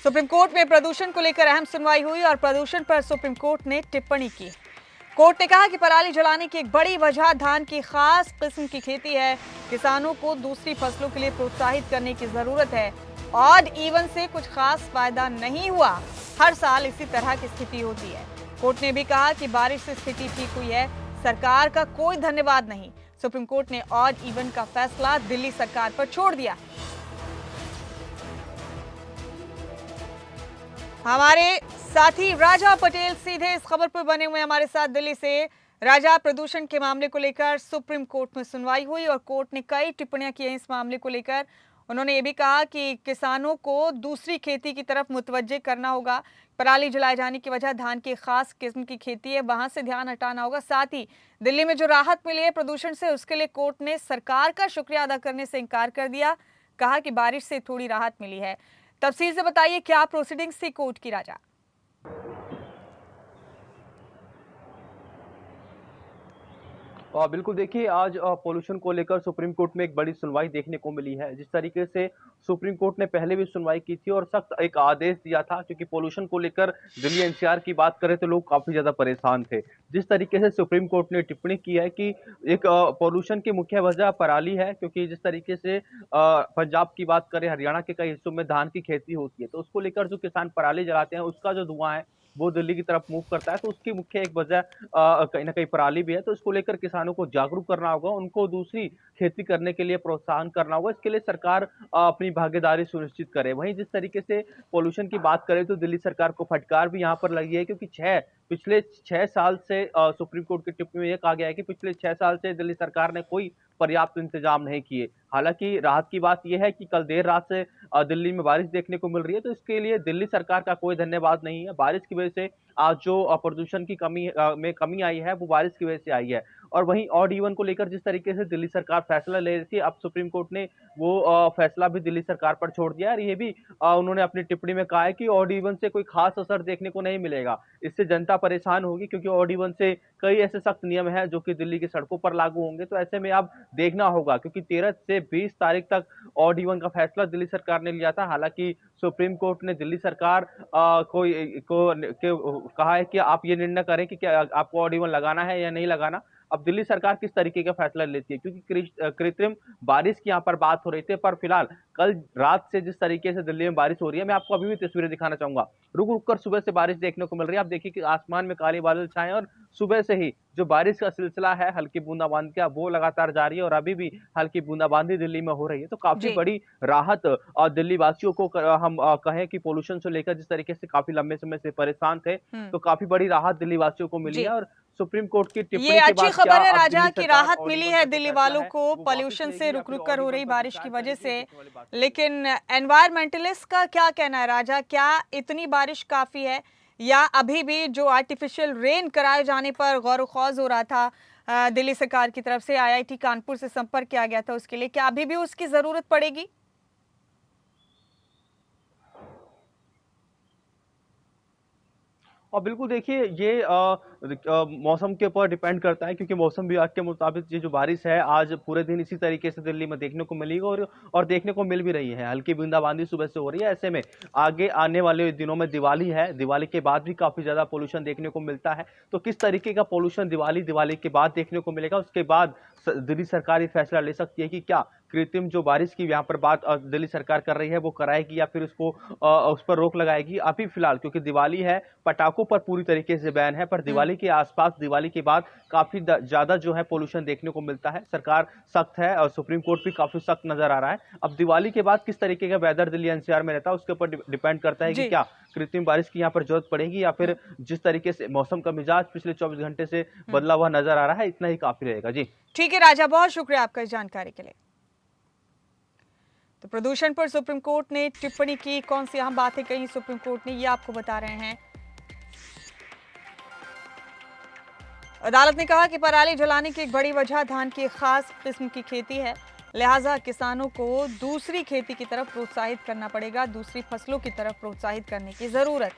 Supreme court में प्रदूषण को लेकर अहम सुनवाई हुई और प्रदूषण पर सुप्रीम कोर्ट ने टिप्पणी की। कोर्ट ने कहा कि पराली जलाने की एक बड़ी वजह धान की खास किस्म की खेती है। किसानों को दूसरी फसलों के लिए प्रोत्साहित करने की जरूरत है। ऑड इवन से कुछ खास फायदा नहीं हुआ, हर साल इसी तरह की स्थिति होती है। कोर्ट ने भी कहा कि बारिश से स्थिति ठीक हुई है, सरकार का कोई धन्यवाद नहीं। सुप्रीम कोर्ट ने ऑड इवन का फैसला दिल्ली सरकार पर छोड़ दिया। हमारे साथी राजा पटेल सीधे इस खबर पर बने हुए हमारे साथ दिल्ली से। राजा, प्रदूषण के मामले को लेकर सुप्रीम कोर्ट में सुनवाई हुई और कोर्ट ने कई टिप्पणियां की हैं इस मामले को लेकर। उन्होंने ये भी कहा कि किसानों को दूसरी खेती की तरफ मुतवज्जे करना होगा। पराली जलाए जाने की वजह धान की खास किस्म की खेती है, वहां से ध्यान हटाना होगा। साथ ही दिल्ली में जो राहत मिली है प्रदूषण से, उसके लिए कोर्ट ने सरकार का शुक्रिया अदा करने से इनकार कर दिया। कहा कि बारिश से थोड़ी राहत मिली है। तफसील से बताइए क्या प्रोसीडिंग्स थी कोर्ट की, राजा? बिल्कुल देखिए, आज पोल्यूशन को लेकर सुप्रीम कोर्ट में एक बड़ी सुनवाई देखने को मिली है। जिस तरीके से सुप्रीम कोर्ट ने पहले भी सुनवाई की थी और सख्त एक आदेश दिया था, क्योंकि पोल्यूशन को लेकर दिल्ली एनसीआर की बात करें तो लोग काफी ज्यादा परेशान थे। जिस तरीके से सुप्रीम कोर्ट ने टिप्पणी की है कि एक पोल्यूशन की मुख्य वजह पराली है, क्योंकि जिस तरीके से पंजाब की बात करें, हरियाणा के कई हिस्सों में धान की खेती होती है, तो उसको लेकर जो किसान पराली जलाते हैं उसका जो धुआं है वो दिल्ली की तरफ मूव करता है, तो उसकी मुख्य एक वजह कहीं ना कहीं पराली भी है। तो इसको लेकर किसानों को जागरूक करना होगा, उनको दूसरी खेती करने के लिए प्रोत्साहन करना होगा। इसके लिए सरकार अपनी भागीदारी सुनिश्चित करे। वहीं जिस तरीके से पोल्यूशन की बात करें तो दिल्ली सरकार को फटकार भी यहाँ पर लगी है, क्योंकि पिछले 6 साल से सुप्रीम कोर्ट की टिप्पणी में यह कहा गया है कि पिछले 6 साल से दिल्ली सरकार ने कोई पर्याप्त इंतजाम नहीं किए। हालांकि राहत की बात यह है कि कल देर रात से दिल्ली में बारिश देखने को मिल रही है, तो इसके लिए दिल्ली सरकार का कोई धन्यवाद नहीं है। बारिश की वजह से आज जो प्रदूषण की में कमी आई है वो बारिश की वजह से आई है। और वहीं ऑड इवन को लेकर जिस तरीके से दिल्ली सरकार फैसला ले रही थी, अब सुप्रीम कोर्ट ने वो फैसला भी दिल्ली सरकार पर छोड़ दिया है। और ये भी उन्होंने अपनी टिप्पणी में कहा है कि ऑड इवन से कोई खास असर देखने को नहीं मिलेगा। इससे जनता परेशान होगी, क्योंकि ऑड इवन से कई ऐसे सख्त नियम हैं जो कि दिल्ली की सड़कों पर लागू होंगे। तो ऐसे में अब देखना होगा, क्योंकि 13 से 20 तारीख तक ऑड इवन का फैसला दिल्ली सरकार ने लिया था। हालांकि सुप्रीम कोर्ट ने दिल्ली सरकार को कहा है कि आप ये निर्णय करें कि क्या आपको ऑड इवन लगाना है या नहीं लगाना। अब दिल्ली सरकार किस तरीके का फैसला लेती है, क्योंकि कृत्रिम बारिश की यहाँ पर बात हो रही थी, पर फिलहाल कल रात से जिस तरीके से दिल्ली में बारिश हो रही है, मैं आपको अभी भी तस्वीरें दिखाना चाहूंगा। रुक रुक कर सुबह से बारिश देखने को मिल रही है। आप देखिए कि आसमान में काले बादल छाए और सुबह से ही जो बारिश का सिलसिला है हल्की बूंदाबांदी का, वो लगातार जारी है और अभी भी हल्की बूंदाबांदी दिल्ली में हो रही है। तो काफी बड़ी राहत दिल्ली वासियों को हम कहें कि पोल्यूशन से लेकर जिस तरीके से काफी लंबे समय से परेशान थे, तो काफी बड़ी राहत दिल्ली वासियों को मिली है। और सुप्रीम कोर्ट की टिप्पणी ये के अच्छी बाद खबर है क्या राजा की राहत ऑड मिली इवन है का दिल्ली फैसला वालों है को वो वापस पॉल्यूशन लेगी से या रुक फिर रुक ऑड कर हो इवन रही पर बारिश की विचार वजह करेगी, से। देखने वाली बात है। लेकिन एनवायरमेंटलिस्ट का क्या कहना है राजा, क्या इतनी बारिश काफी है या अभी भी जो आर्टिफिशियल रेन कराए जाने पर गौर खौज हो रहा था दिल्ली सरकार की तरफ से, आईआईटी कानपुर से संपर्क किया गया था उसके लिए, क्या अभी भी उसकी जरूरत पड़ेगी? और बिल्कुल देखिए, ये मौसम के ऊपर डिपेंड करता है, क्योंकि मौसम विभाग के मुताबिक ये जो बारिश है आज पूरे दिन इसी तरीके से दिल्ली में देखने को मिलेगी और देखने को मिल भी रही है। हल्की बूंदाबांदी सुबह से हो रही है। ऐसे में आगे आने वाले दिनों में दिवाली है, दिवाली के बाद भी काफी ज्यादा पोल्यूशन देखने को मिलता है। तो किस तरीके का पोल्यूशन दिवाली के बाद देखने को मिलेगा, उसके बाद दिल्ली सरकार ये फैसला ले सकती है कि क्या कृत्रिम जो बारिश की यहाँ पर बात दिल्ली सरकार कर रही है वो कराएगी या फिर उसको उस पर रोक लगाएगी। अभी फिलहाल क्योंकि दिवाली है, पटाखों पर पूरी तरीके से बैन है, पर दिवाली के आसपास, दिवाली के बाद काफी ज्यादा जो है पोल्यूशन देखने को मिलता है। सरकार सख्त है और सुप्रीम कोर्ट भी काफी सख्त नजर आ रहा है। अब दिवाली के बाद किस तरीके का वेदर दिल्ली एनसीआर में रहता है उसके ऊपर डिपेंड करता है कि क्या कृत्रिम बारिश की यहाँ पर जरूरत पड़ेगी या फिर जिस तरीके से मौसम का मिजाज पिछले 24 घंटे से बदला हुआ नजर आ रहा है, इतना ही काफी रहेगा। जी ठीक है राजा, बहुत शुक्रिया आपका इस जानकारी के लिए। तो प्रदूषण पर सुप्रीम कोर्ट ने टिप्पणी की, कौन सी अहम बातें कही सुप्रीम कोर्ट ने, ये आपको बता रहे हैं। अदालत ने कहा कि पराली जलाने की एक बड़ी वजह धान की खास किस्म की खेती है, लिहाजा किसानों को दूसरी खेती की तरफ प्रोत्साहित करना पड़ेगा, दूसरी फसलों की तरफ प्रोत्साहित करने की जरूरत